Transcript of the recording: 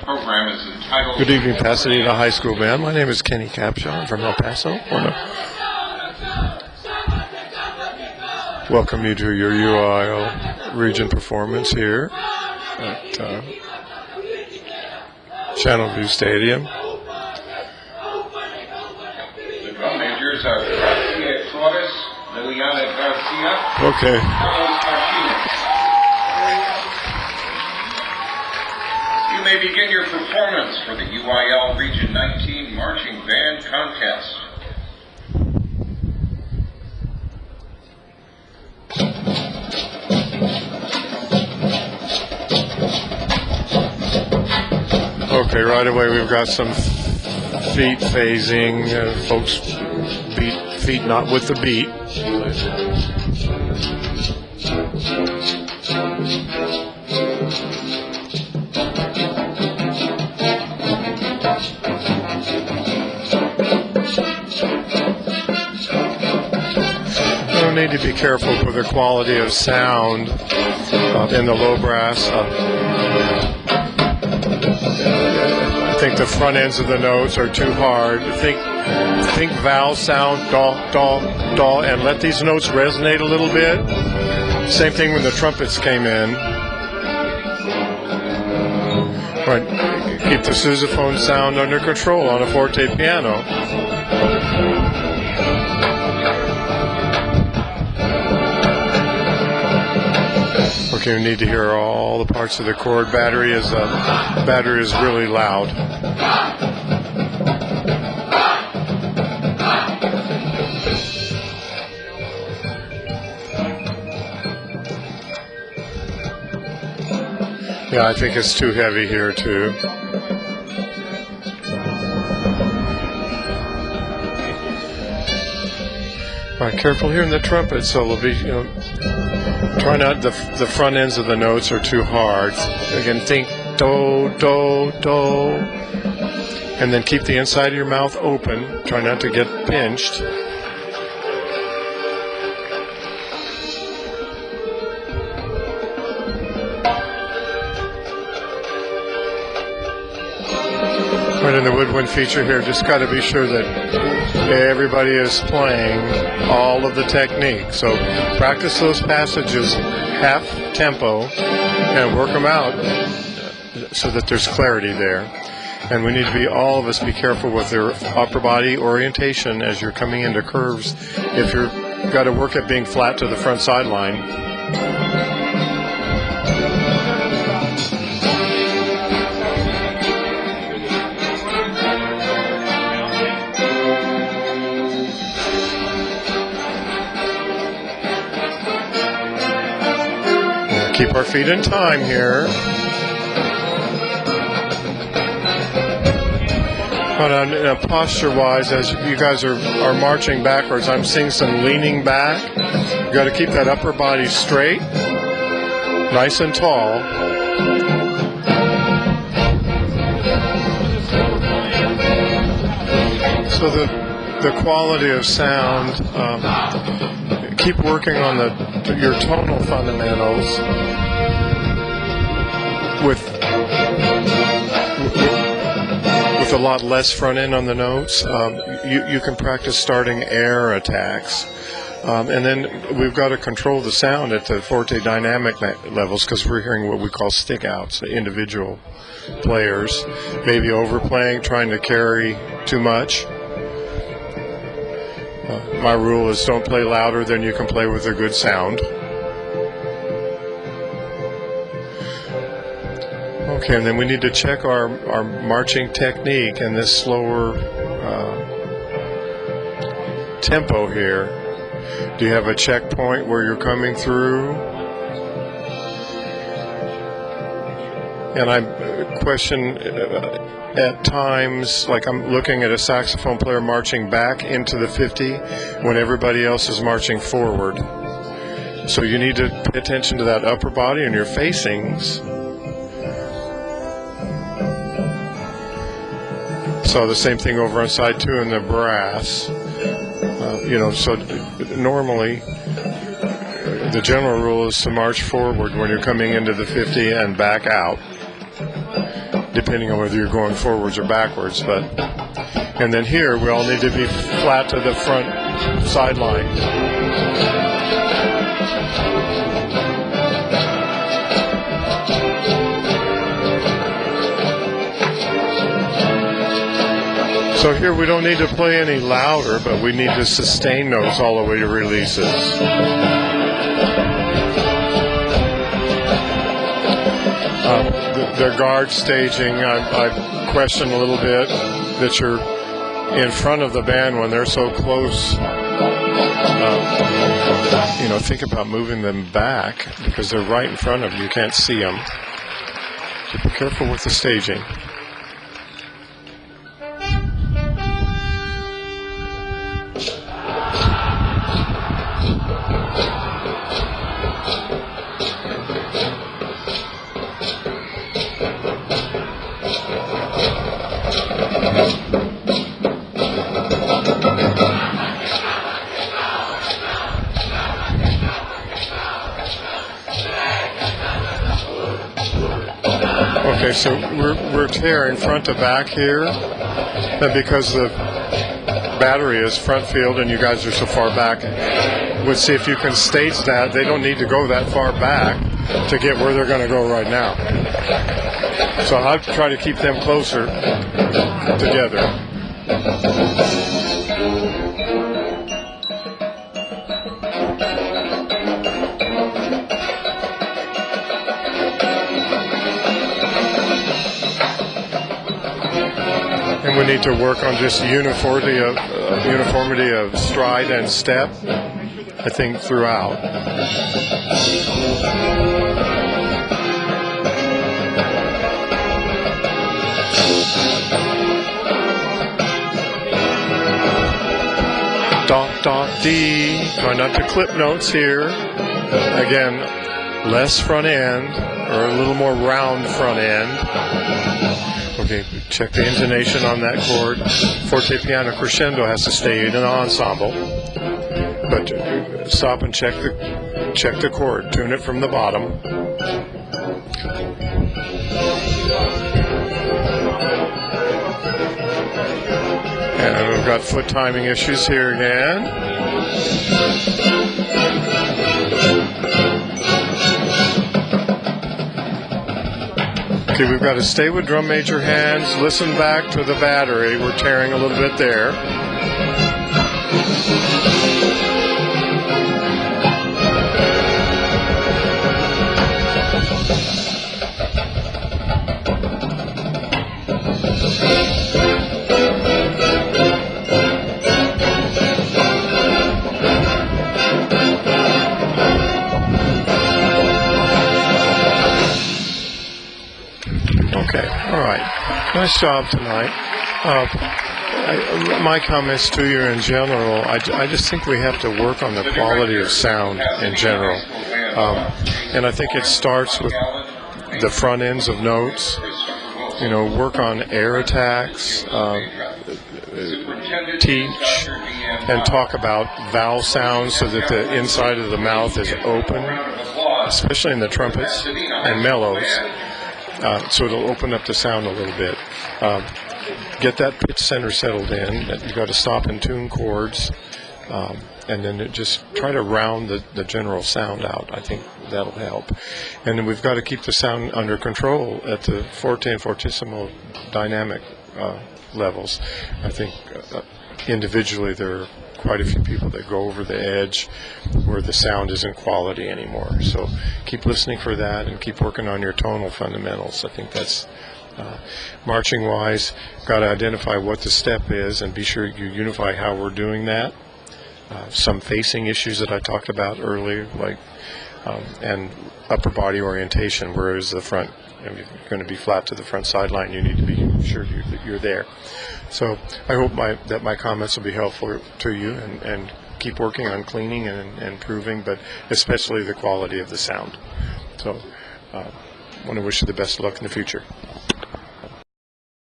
program is entitled... Good evening, Pasadena High School Band. My name is Kenneth Capshaw. I'm from El Paso. I want to welcome you to your UIL region performance here at Channelview Stadium. The drum majors are Garcia Flores, Liliana Garcia, Okay. Carlos Martinez. You may begin your performance for the UIL Region 19 Marching Band Contest. Okay, right away we've got some feet phasing. Folks beat feet not with the beat. Need to be careful with the quality of sound in the low brass. I think the front ends of the notes are too hard. Think vowel sound, do, do, do, and let these notes resonate a little bit. Same thing when the trumpets came in. Right. Keep the sousaphone sound under control on a forte piano. Okay, we need to hear all the parts of the chord. Battery is really loud. Yeah, I think it's too heavy here too. All right, careful hearing the trumpet solo. Try not, the front ends of the notes are too hard. Again, think do, do, do. And then keep the inside of your mouth open. Try not to get pinched. Right in the woodwind feature here, just got to be sure that everybody is playing all of the technique. So practice those passages half tempo and work them out so that there's clarity there. And we need to be, all of us, be careful with their upper body orientation as you're coming into curves. If you've got to work at being flat to the front sideline. Keep our feet in time here. But posture-wise, as you guys are marching backwards, I'm seeing some leaning back. You got to keep that upper body straight, nice and tall. So the quality of sound. Keep working on your tonal fundamentals with a lot less front end on the notes. You can practice starting air attacks. And then we've got to control the sound at the forte dynamic levels because we're hearing what we call stick outs, the individual players. Maybe overplaying, trying to carry too much. My rule is don't play louder than you can play with a good sound. Okay, and then we need to check our marching technique and this slower tempo here. Do you have a checkpoint where you're coming through? And I question at times, like I'm looking at a saxophone player marching back into the 50 when everybody else is marching forward. So you need to pay attention to that upper body and your facings. So the same thing over on side 2 in the brass. So normally the general rule is to march forward when you're coming into the 50 and back out. depending on whether you're going forwards or backwards. And then here, we all need to be flat to the front sidelines. So here we don't need to play any louder, but we need to sustain notes all the way to releases. The guard staging, I question a little bit that you're in front of the band when they're so close. Think about moving them back because they're right in front of you. You can't see them. So be careful with the staging. Okay, so we're tearing front to back here, and because the battery is front field and you guys are so far back, we'll see if you can stage that. They don't need to go that far back to get where they're going to go right now. So I'll try to keep them closer together. And we need to work on just uniformity of stride and step, I think, throughout. Dot, dot, D. Try not to clip notes here. Again, less front end, or a little more round front end. Okay, check the intonation on that chord. Forte piano crescendo has to stay in an ensemble. But stop and check the chord. Tune it from the bottom. And we've got foot timing issues here again. Okay, we've got to stay with drum major hands, listen back to the battery. We're tearing a little bit there. Okay, all right. Nice job tonight. My comments to you in general, I just think we have to work on the quality of sound in general. And I think it starts with the front ends of notes. Work on air attacks, teach, and talk about vowel sounds so that the inside of the mouth is open, especially in the trumpets and mellows. So it'll open up the sound a little bit. Get that pitch center settled in. You've got to stop and tune chords, and then just try to round the general sound out. I think that'll help. And then we've got to keep the sound under control at the forte and fortissimo dynamic levels. I think individually there are quite a few people that go over the edge where the sound isn't quality anymore. So keep listening for that and keep working on your tonal fundamentals. I think that's marching wise. Got to identify what the step is and be sure you unify how we're doing that. Some facing issues that I talked about earlier, like and upper body orientation, whereas the front, if you're going to be flat to the front sideline, you need to be sure you're there. So I hope that my comments will be helpful to you, and keep working on cleaning and improving, but especially the quality of the sound. So I want to wish you the best of luck in the future.